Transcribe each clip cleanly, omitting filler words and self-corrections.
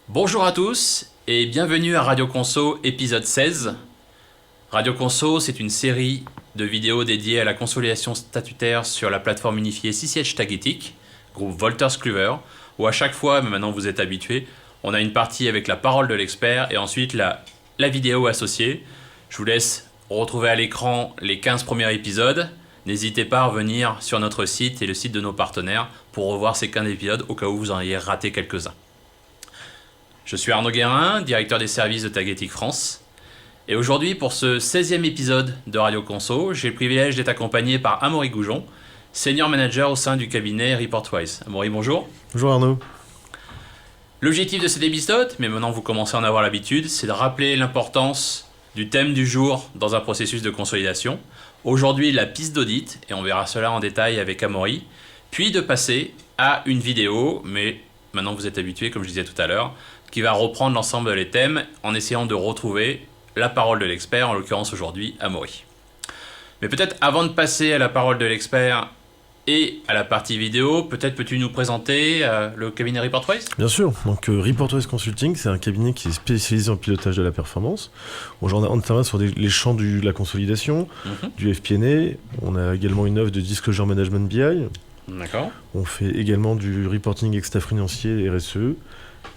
Bonjour à tous et bienvenue à Radio Conso épisode 16. Radio Conso, c'est une série de vidéos dédiées à la consolidation statutaire sur la plateforme unifiée CCH Tagetik, groupe Wolters Kluwer, où à chaque fois, mais maintenant vous êtes habitués, on a une partie avec la parole de l'expert et ensuite la vidéo associée. Je vous laisse retrouver à l'écran les 15 premiers épisodes. N'hésitez pas à revenir sur notre site et le site de nos partenaires pour revoir ces 15 épisodes au cas où vous en ayez raté quelques-uns. Je suis Arnaud Guérin, directeur des services de Tagetik France. Et aujourd'hui, pour ce 16e épisode de Radio Conso, j'ai le privilège d'être accompagné par Amaury Goujon, senior manager au sein du cabinet Reportwise. Amaury, bonjour. Bonjour Arnaud. L'objectif de cet épisode, mais maintenant vous commencez à en avoir l'habitude, c'est de rappeler l'importance du thème du jour dans un processus de consolidation. Aujourd'hui, la piste d'audit, et on verra cela en détail avec Amaury, puis de passer à une vidéo, mais maintenant vous êtes habitués, comme je disais tout à l'heure, qui va reprendre l'ensemble des thèmes en essayant de retrouver la parole de l'expert, en l'occurrence aujourd'hui Amaury. Mais peut-être avant de passer à la parole de l'expert et à la partie vidéo, peut-être peux-tu nous présenter le cabinet Reportwise ? Bien sûr, donc Reportwise Consulting, c'est un cabinet qui est spécialisé en pilotage de la performance. On intervient sur les champs de la consolidation, du FP&A, on a également une offre de Disclosure Management BI. D'accord. On fait également du reporting extra-financier et RSE.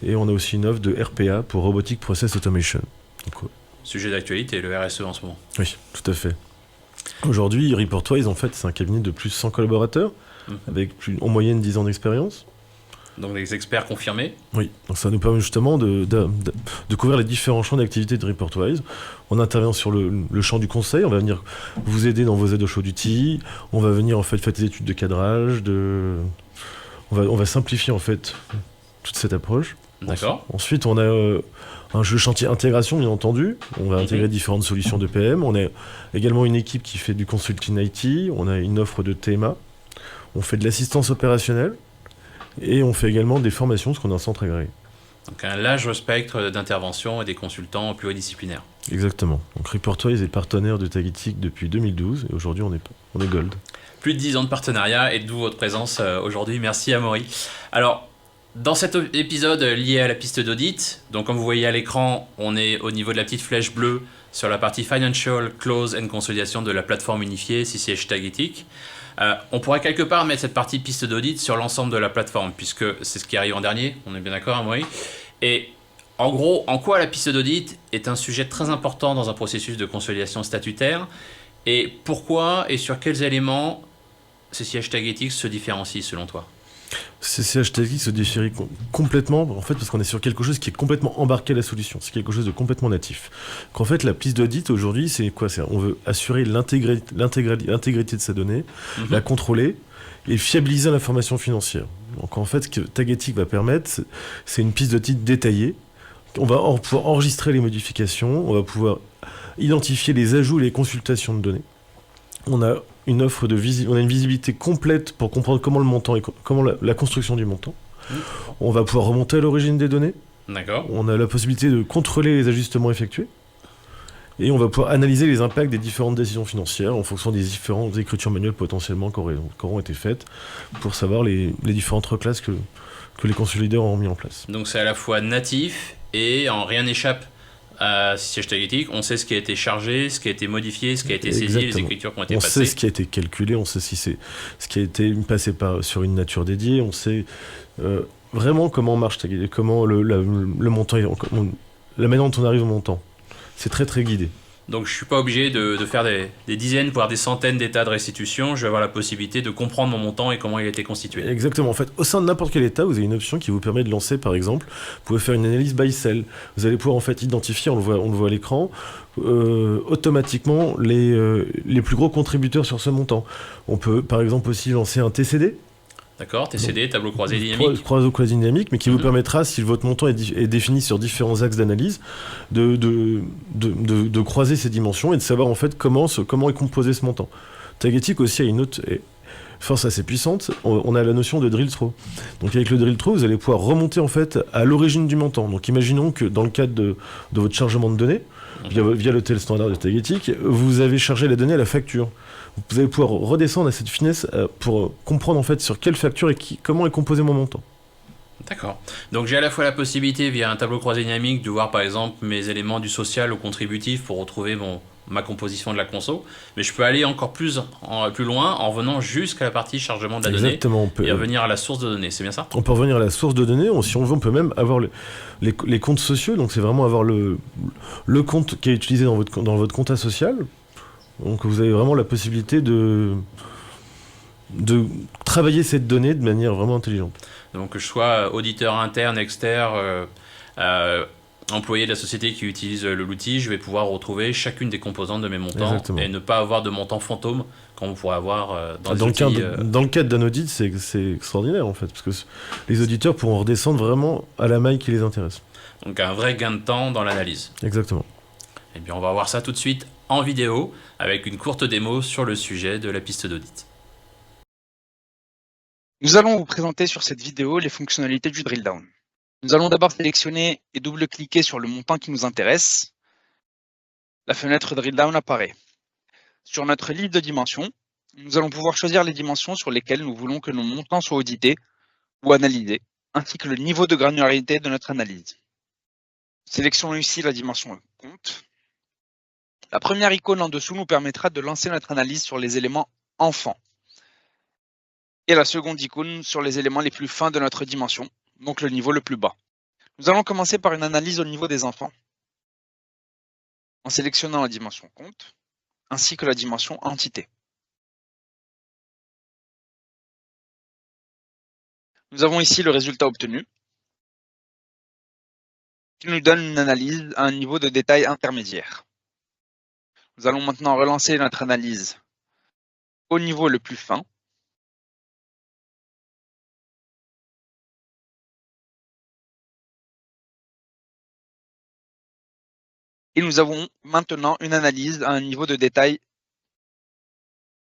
Et on a aussi une offre de RPA pour Robotic Process Automation. Donc, sujet d'actualité, le RSE en ce moment. Oui, tout à fait. Aujourd'hui, Reportwise, en fait, c'est un cabinet de plus de 100 collaborateurs, avec en moyenne 10 ans d'expérience. Donc des experts confirmés. Oui, donc ça nous permet justement de couvrir les différents champs d'activité de Reportwise. On intervient sur le champ du conseil, on va venir vous aider dans vos aides au choix d'outils, on va venir en fait faire des études de cadrage, on va simplifier en fait toute cette approche. D'accord. Ensuite, on a un jeu chantier intégration, bien entendu. On va intégrer différentes solutions de PM. On a également une équipe qui fait du consulting IT. On a une offre de TMA. On fait de l'assistance opérationnelle. Et on fait également des formations, parce qu'on a un centre agréé. Donc un large spectre d'intervention et des consultants pluridisciplinaires. Exactement. Donc Reportwise est partenaire de Tagetik depuis 2012. Et aujourd'hui, on est Gold. Plus de 10 ans de partenariat et d'où votre présence aujourd'hui. Merci Amaury. Alors, dans cet épisode lié à la piste d'audit, donc comme vous voyez à l'écran, on est au niveau de la petite flèche bleue sur la partie Financial Close and Consolidation de la plateforme unifiée CCH Tagetik. On pourrait quelque part mettre cette partie piste d'audit sur l'ensemble de la plateforme, puisque c'est ce qui arrive en dernier, on est bien d'accord Amaury. Et en gros, en quoi la piste d'audit est un sujet très important dans un processus de consolidation statutaire, et pourquoi et sur quels éléments CCH Tagetik se différencie selon toi ? CCH Tagetik se différencie complètement, en fait, parce qu'on est sur quelque chose qui est complètement embarqué à la solution. C'est quelque chose de complètement natif. Qu'en fait, la piste d'audit aujourd'hui, c'est quoi ? On veut assurer l'intégrité de sa donnée, la contrôler et fiabiliser l'information financière. Donc en fait, ce que Tagetik va permettre, c'est une piste d'audit détaillée. On va pouvoir enregistrer les modifications, on va pouvoir identifier les ajouts et les consultations de données. On a une offre on a une visibilité complète pour comprendre comment le montant et comment la construction du montant. On va pouvoir remonter à l'origine des données. D'accord. On a la possibilité de contrôler les ajustements effectués. Et on va pouvoir analyser les impacts des différentes décisions financières en fonction des différentes écritures manuelles potentiellement qui auront été faites pour savoir les différentes reclasses que les consolideurs ont mis en place. Donc c'est à la fois natif et rien n'échappe à CCH Tagetik, on sait ce qui a été chargé, ce qui a été modifié, ce qui a été saisi, les écritures qui ont été passées. On sait ce qui a été calculé, on sait si c'est ce qui a été passé sur une nature dédiée, on sait vraiment comment marche Tagetik, comment le montant, la manière dont on arrive au montant. C'est très très guidé. Donc je ne suis pas obligé de faire des dizaines, voire des centaines d'états de restitution. Je vais avoir la possibilité de comprendre mon montant et comment il a été constitué. Exactement. En fait, au sein de n'importe quel état, vous avez une option qui vous permet de lancer, par exemple, vous pouvez faire une analyse by cell. Vous allez pouvoir en fait identifier, on le voit à l'écran, automatiquement les plus gros contributeurs sur ce montant. On peut par exemple aussi lancer un TCD. D'accord, TCD, tableau croisé dynamique. Tableau croisé dynamique, mais qui vous permettra, si votre montant est défini sur différents axes d'analyse, de croiser ces dimensions et de savoir en fait comment est composé ce montant. Tagetik aussi a une autre force assez puissante, on a la notion de drill through. Donc avec le drill through, vous allez pouvoir remonter en fait à l'origine du montant. Donc imaginons que dans le cadre de votre chargement de données, via l'hôtel standard de Tagetik, vous avez chargé la donnée à la facture. vous allez pouvoir redescendre à cette finesse pour comprendre en fait sur quelle facture et comment est composé mon montant. D'accord. Donc j'ai à la fois la possibilité via un tableau croisé dynamique de voir par exemple mes éléments du social au contributif pour retrouver ma composition de la conso, mais je peux aller encore plus loin en venant jusqu'à la partie chargement de la Exactement, donnée et revenir à la source de données, c'est bien ça? On peut revenir à la source de données, si on veut on peut même avoir les comptes sociaux, donc c'est vraiment avoir le compte qui est utilisé dans votre compta social, donc vous avez vraiment la possibilité de travailler cette donnée de manière vraiment intelligente. Donc que je sois auditeur interne, externe, employé de la société qui utilise l'outil, je vais pouvoir retrouver chacune des composantes de mes montants. Exactement. Et ne pas avoir de montant fantôme comme on pourrait avoir dans les outils. Dans le cadre d'un audit, c'est extraordinaire en fait, parce que les auditeurs pourront redescendre vraiment à la maille qui les intéresse. Donc un vrai gain de temps dans l'analyse. Exactement. Et bien on va voir ça tout de suite en vidéo avec une courte démo sur le sujet de la piste d'audit. Nous allons vous présenter sur cette vidéo les fonctionnalités du drill down. Nous allons d'abord sélectionner et double-cliquer sur le montant qui nous intéresse. La fenêtre drill down apparaît. Sur notre liste de dimensions, nous allons pouvoir choisir les dimensions sur lesquelles nous voulons que nos montants soient audités ou analysés, ainsi que le niveau de granularité de notre analyse. Sélectionnons ici la dimension compte. La première icône en dessous nous permettra de lancer notre analyse sur les éléments enfants. Et la seconde icône sur les éléments les plus fins de notre dimension, donc le niveau le plus bas. Nous allons commencer par une analyse au niveau des enfants, en sélectionnant la dimension compte, ainsi que la dimension entité. Nous avons ici le résultat obtenu, qui nous donne une analyse à un niveau de détail intermédiaire. Nous allons maintenant relancer notre analyse au niveau le plus fin, et nous avons maintenant une analyse à un niveau de détail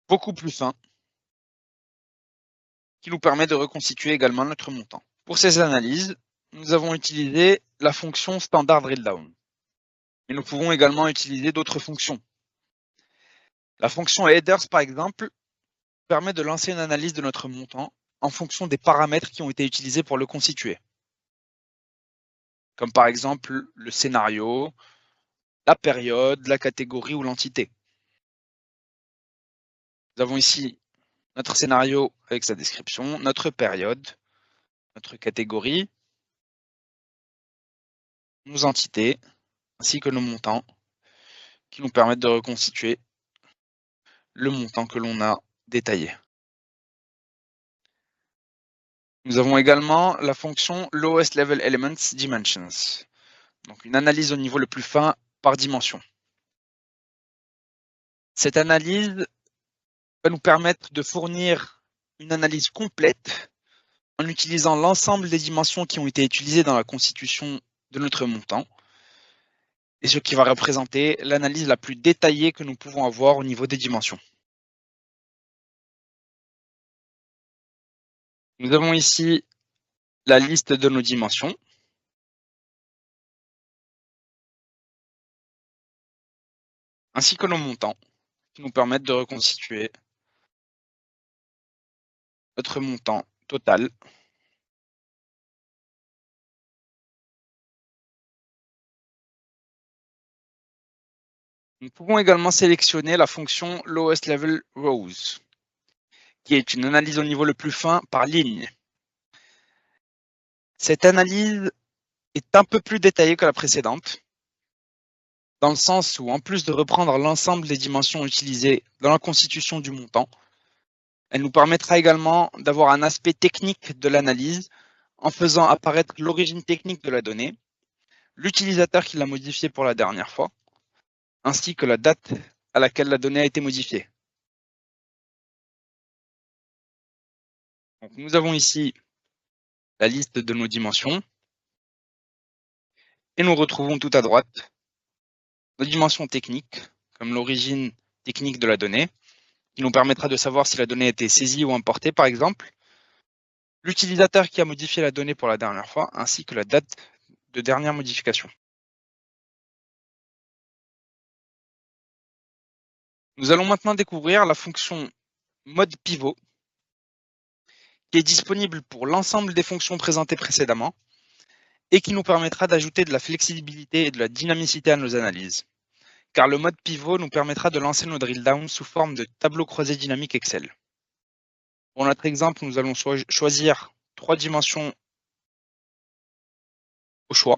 beaucoup plus fin, qui nous permet de reconstituer également notre montant. Pour ces analyses, nous avons utilisé la fonction standard drill down. Mais nous pouvons également utiliser d'autres fonctions. La fonction headers, par exemple, permet de lancer une analyse de notre montant en fonction des paramètres qui ont été utilisés pour le constituer. Comme par exemple le scénario, la période, la catégorie ou l'entité. Nous avons ici notre scénario avec sa description, notre période, notre catégorie, nos entités, ainsi que nos montants, qui nous permettent de reconstituer le montant que l'on a détaillé. Nous avons également la fonction Lowest Level Elements Dimensions, donc une analyse au niveau le plus fin par dimension. Cette analyse va nous permettre de fournir une analyse complète en utilisant l'ensemble des dimensions qui ont été utilisées dans la constitution de notre montant, et ce qui va représenter l'analyse la plus détaillée que nous pouvons avoir au niveau des dimensions. Nous avons ici la liste de nos dimensions. Ainsi que nos montants, qui nous permettent de reconstituer notre montant total. Nous pouvons également sélectionner la fonction Lowest Level Rows, qui est une analyse au niveau le plus fin par ligne. Cette analyse est un peu plus détaillée que la précédente, dans le sens où, en plus de reprendre l'ensemble des dimensions utilisées dans la constitution du montant, elle nous permettra également d'avoir un aspect technique de l'analyse en faisant apparaître l'origine technique de la donnée, l'utilisateur qui l'a modifiée pour la dernière fois, ainsi que la date à laquelle la donnée a été modifiée. Donc, nous avons ici la liste de nos dimensions et nous retrouvons tout à droite nos dimensions techniques, comme l'origine technique de la donnée, qui nous permettra de savoir si la donnée a été saisie ou importée, par exemple, l'utilisateur qui a modifié la donnée pour la dernière fois, ainsi que la date de dernière modification. Nous allons maintenant découvrir la fonction mode pivot qui est disponible pour l'ensemble des fonctions présentées précédemment et qui nous permettra d'ajouter de la flexibilité et de la dynamicité à nos analyses. Car le mode pivot nous permettra de lancer nos drill down sous forme de tableau croisé dynamique Excel. Pour notre exemple, nous allons choisir 3 dimensions au choix.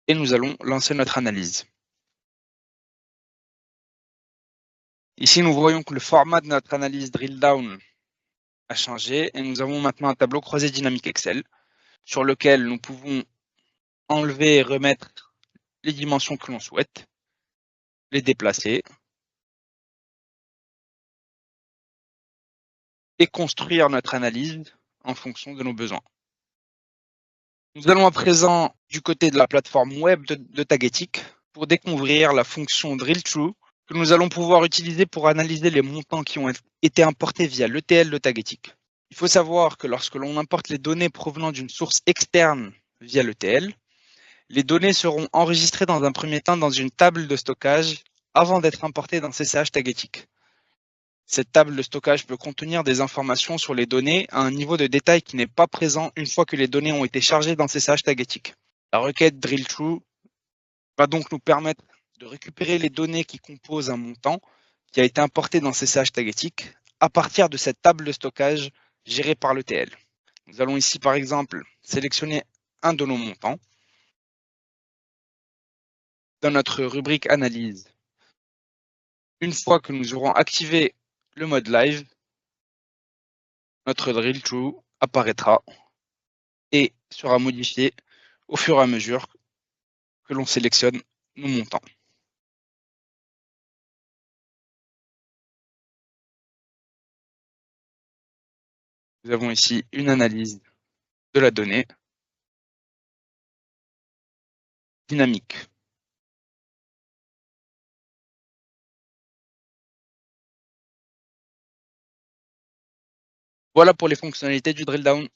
Et nous allons lancer notre analyse. Ici, nous voyons que le format de notre analyse drill down a changé et nous avons maintenant un tableau croisé dynamique Excel sur lequel nous pouvons enlever et remettre les dimensions que l'on souhaite, les déplacer et construire notre analyse en fonction de nos besoins. Nous allons à présent du côté de la plateforme web de Tagetic pour découvrir la fonction DrillThrough que nous allons pouvoir utiliser pour analyser les montants qui ont été importés via l'ETL de Tagetic. Il faut savoir que lorsque l'on importe les données provenant d'une source externe via l'ETL, les données seront enregistrées dans un premier temps dans une table de stockage avant d'être importées dans CCH Tagetic. Cette table de stockage peut contenir des informations sur les données à un niveau de détail qui n'est pas présent une fois que les données ont été chargées dans CCH Tagetic. La requête DrillThrough va donc nous permettre de récupérer les données qui composent un montant qui a été importé dans CCH Tagetic à partir de cette table de stockage gérée par l'ETL. Nous allons ici par exemple sélectionner un de nos montants dans notre rubrique analyse. Une fois que nous aurons activé le mode live, notre DrillThrough apparaîtra et sera modifié au fur et à mesure que l'on sélectionne nos montants. Nous avons ici une analyse de la donnée dynamique. Voilà pour les fonctionnalités du drill down.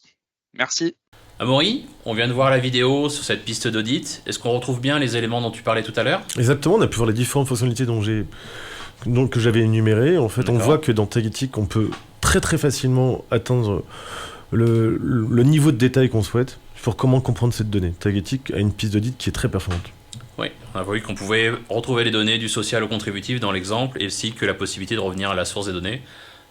Merci. Amaury, on vient de voir la vidéo sur cette piste d'audit. Est-ce qu'on retrouve bien les éléments dont tu parlais tout à l'heure? Exactement, on a pu voir les différentes fonctionnalités que j'avais énumérées. En fait, on voit que dans Tagetic, on peut très très facilement atteindre le niveau de détail qu'on souhaite pour comment comprendre cette donnée. Tagetic a une piste d'audit qui est très performante. Oui, on a vu qu'on pouvait retrouver les données du social au contributif dans l'exemple et aussi que la possibilité de revenir à la source des données.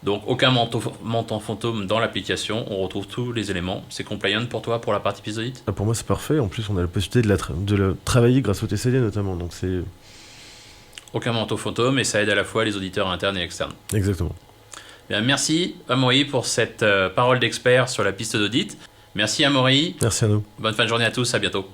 Donc aucun montant fantôme dans l'application, on retrouve tous les éléments. C'est compliant pour toi pour la partie piste d'audit? Pour moi c'est parfait, en plus on a la possibilité de la travailler grâce au TCD notamment, donc c'est... Aucun manteau fantôme et ça aide à la fois les auditeurs internes et externes. Exactement. Bien, merci Amaury pour cette parole d'expert sur la piste d'audit. Merci Amaury. Merci à nous. Bonne fin de journée à tous, à bientôt.